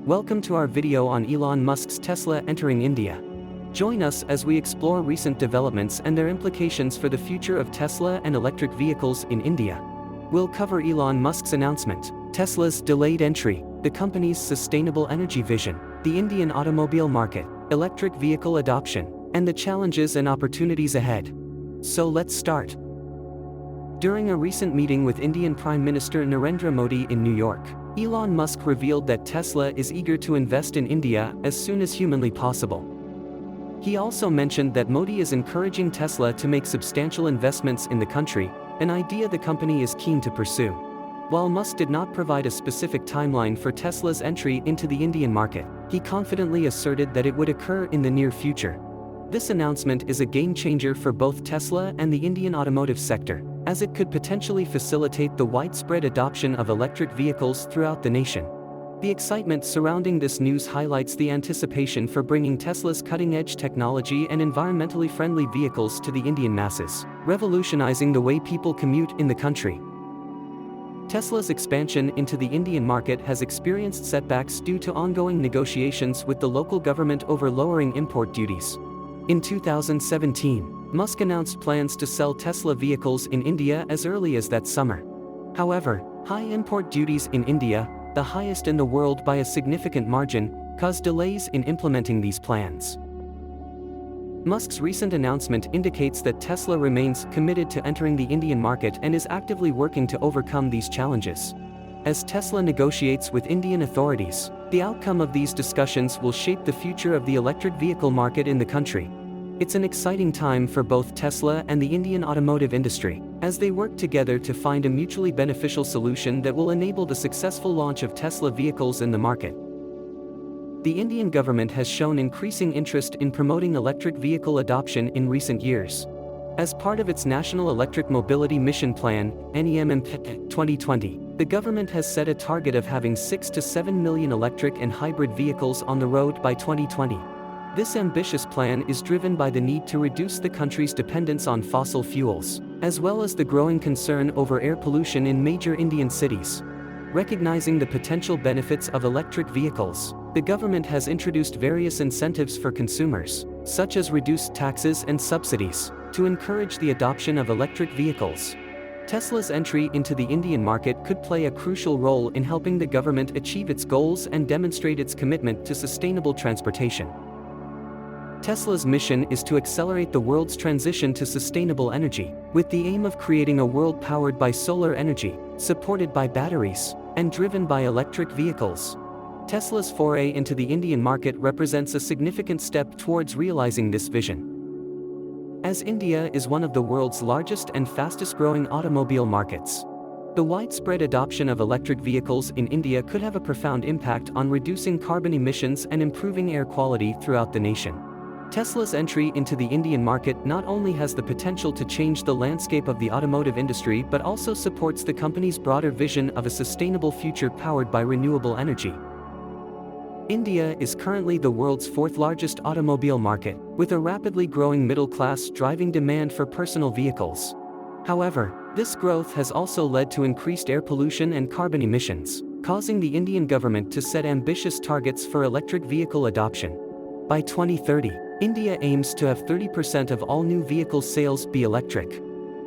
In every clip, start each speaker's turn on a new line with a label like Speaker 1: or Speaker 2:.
Speaker 1: Welcome to our video on Elon Musk's Tesla entering India. Join us as we explore recent developments and their implications for the future of Tesla and electric vehicles in India. We'll cover Elon Musk's announcement, Tesla's delayed entry, the company's sustainable energy vision, the Indian automobile market, electric vehicle adoption, and the challenges and opportunities ahead. So let's start. During a recent meeting with Indian Prime Minister Narendra Modi in New York, Elon Musk revealed that Tesla is eager to invest in India as soon as humanly possible. He also mentioned that Modi is encouraging Tesla to make substantial investments in the country, an idea the company is keen to pursue. While Musk did not provide a specific timeline for Tesla's entry into the Indian market, he confidently asserted that it would occur in the near future. This announcement is a game-changer for both Tesla and the Indian automotive sector, as it could potentially facilitate the widespread adoption of electric vehicles throughout the nation. The excitement surrounding this news highlights the anticipation for bringing Tesla's cutting-edge technology and environmentally friendly vehicles to the Indian masses, revolutionizing the way people commute in the country. Tesla's expansion into the Indian market has experienced setbacks due to ongoing negotiations with the local government over lowering import duties. In 2017, Musk announced plans to sell Tesla vehicles in India as early as that summer. However, high import duties in India, the highest in the world by a significant margin, caused delays in implementing these plans. Musk's recent announcement indicates that Tesla remains committed to entering the Indian market and is actively working to overcome these challenges. As Tesla negotiates with Indian authorities, the outcome of these discussions will shape the future of the electric vehicle market in the country. It's an exciting time for both Tesla and the Indian automotive industry, as they work together to find a mutually beneficial solution that will enable the successful launch of Tesla vehicles in the market. The Indian government has shown increasing interest in promoting electric vehicle adoption in recent years. As part of its National Electric Mobility Mission Plan, NEM 2020, the government has set a target of having 6 to 7 million electric and hybrid vehicles on the road by 2020. This ambitious plan is driven by the need to reduce the country's dependence on fossil fuels, as well as the growing concern over air pollution in major Indian cities. Recognizing the potential benefits of electric vehicles, the government has introduced various incentives for consumers, such as reduced taxes and subsidies, to encourage the adoption of electric vehicles. Tesla's entry into the Indian market could play a crucial role in helping the government achieve its goals and demonstrate its commitment to sustainable transportation. Tesla's mission is to accelerate the world's transition to sustainable energy, with the aim of creating a world powered by solar energy, supported by batteries, and driven by electric vehicles. Tesla's foray into the Indian market represents a significant step towards realizing this vision. As India is one of the world's largest and fastest-growing automobile markets, the widespread adoption of electric vehicles in India could have a profound impact on reducing carbon emissions and improving air quality throughout the nation. Tesla's entry into the Indian market not only has the potential to change the landscape of the automotive industry but also supports the company's broader vision of a sustainable future powered by renewable energy. India is currently the world's fourth-largest automobile market, with a rapidly growing middle class driving demand for personal vehicles. However, this growth has also led to increased air pollution and carbon emissions, causing the Indian government to set ambitious targets for electric vehicle adoption. By 2030, India aims to have 30% of all new vehicle sales be electric.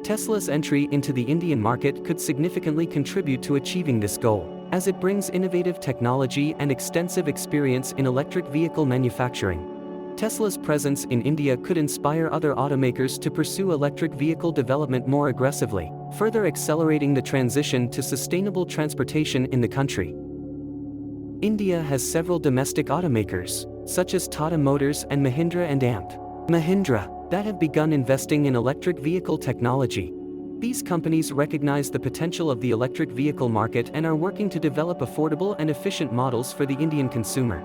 Speaker 1: Tesla's entry into the Indian market could significantly contribute to achieving this goal, as it brings innovative technology and extensive experience in electric vehicle manufacturing. Tesla's presence in India could inspire other automakers to pursue electric vehicle development more aggressively, further accelerating the transition to sustainable transportation in the country. India has several domestic automakers, such as Tata Motors and Mahindra and Mahindra, that have begun investing in electric vehicle technology. These companies recognize the potential of the electric vehicle market and are working to develop affordable and efficient models for the Indian consumer.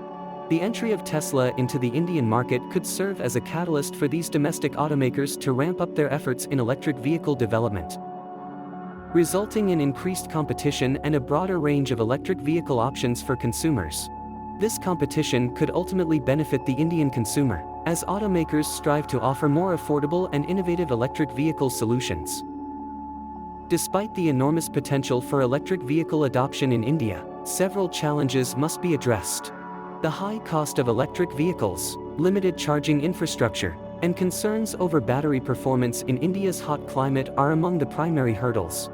Speaker 1: The entry of Tesla into the Indian market could serve as a catalyst for these domestic automakers to ramp up their efforts in electric vehicle development, resulting in increased competition and a broader range of electric vehicle options for consumers. This competition could ultimately benefit the Indian consumer, as automakers strive to offer more affordable and innovative electric vehicle solutions. Despite the enormous potential for electric vehicle adoption in India, several challenges must be addressed. The high cost of electric vehicles, limited charging infrastructure, and concerns over battery performance in India's hot climate are among the primary hurdles.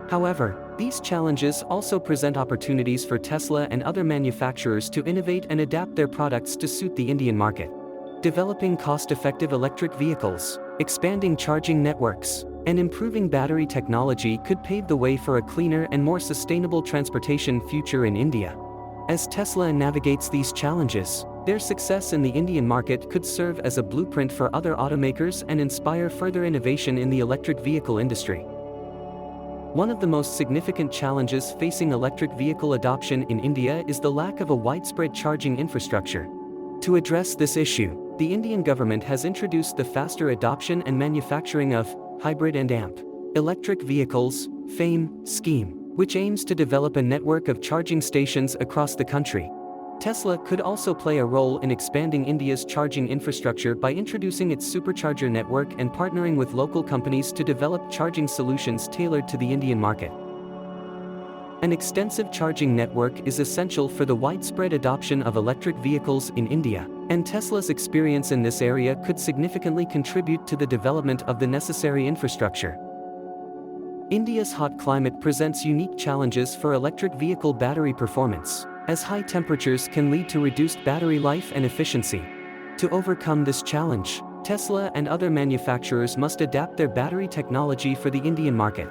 Speaker 1: However, these challenges also present opportunities for Tesla and other manufacturers to innovate and adapt their products to suit the Indian market. Developing cost-effective electric vehicles, expanding charging networks, and improving battery technology could pave the way for a cleaner and more sustainable transportation future in India. As Tesla navigates these challenges, their success in the Indian market could serve as a blueprint for other automakers and inspire further innovation in the electric vehicle industry. One of the most significant challenges facing electric vehicle adoption in India is the lack of a widespread charging infrastructure. To address this issue, the Indian government has introduced the Faster Adoption and Manufacturing of Hybrid and AMP Electric Vehicles (FAME) scheme, which aims to develop a network of charging stations across the country. Tesla could also play a role in expanding India's charging infrastructure by introducing its supercharger network and partnering with local companies to develop charging solutions tailored to the Indian market. An extensive charging network is essential for the widespread adoption of electric vehicles in India, and Tesla's experience in this area could significantly contribute to the development of the necessary infrastructure. India's hot climate presents unique challenges for electric vehicle battery performance, as high temperatures can lead to reduced battery life and efficiency. To overcome this challenge, Tesla and other manufacturers must adapt their battery technology for the Indian market.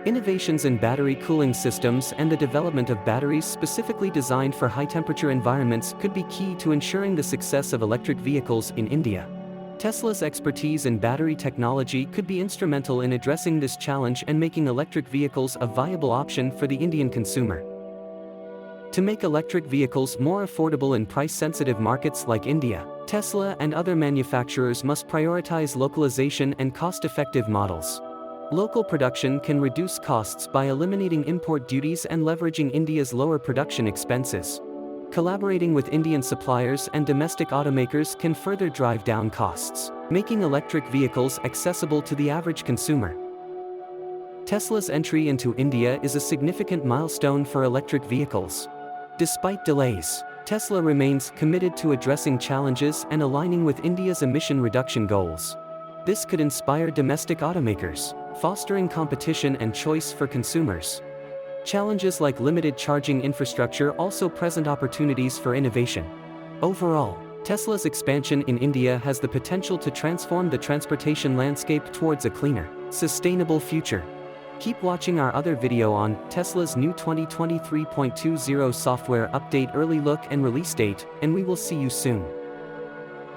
Speaker 1: Innovations in battery cooling systems and the development of batteries specifically designed for high-temperature environments could be key to ensuring the success of electric vehicles in India. Tesla's expertise in battery technology could be instrumental in addressing this challenge and making electric vehicles a viable option for the Indian consumer. To make electric vehicles more affordable in price-sensitive markets like India, Tesla and other manufacturers must prioritize localization and cost-effective models. Local production can reduce costs by eliminating import duties and leveraging India's lower production expenses. Collaborating with Indian suppliers and domestic automakers can further drive down costs, making electric vehicles accessible to the average consumer. Tesla's entry into India is a significant milestone for electric vehicles. Despite delays, Tesla remains committed to addressing challenges and aligning with India's emission reduction goals. This could inspire domestic automakers, fostering competition and choice for consumers. Challenges like limited charging infrastructure also present opportunities for innovation. Overall, Tesla's expansion in India has the potential to transform the transportation landscape towards a cleaner, sustainable future. Keep watching our other video on Tesla's new 2023.20 software update early look and release date, and we will see you soon.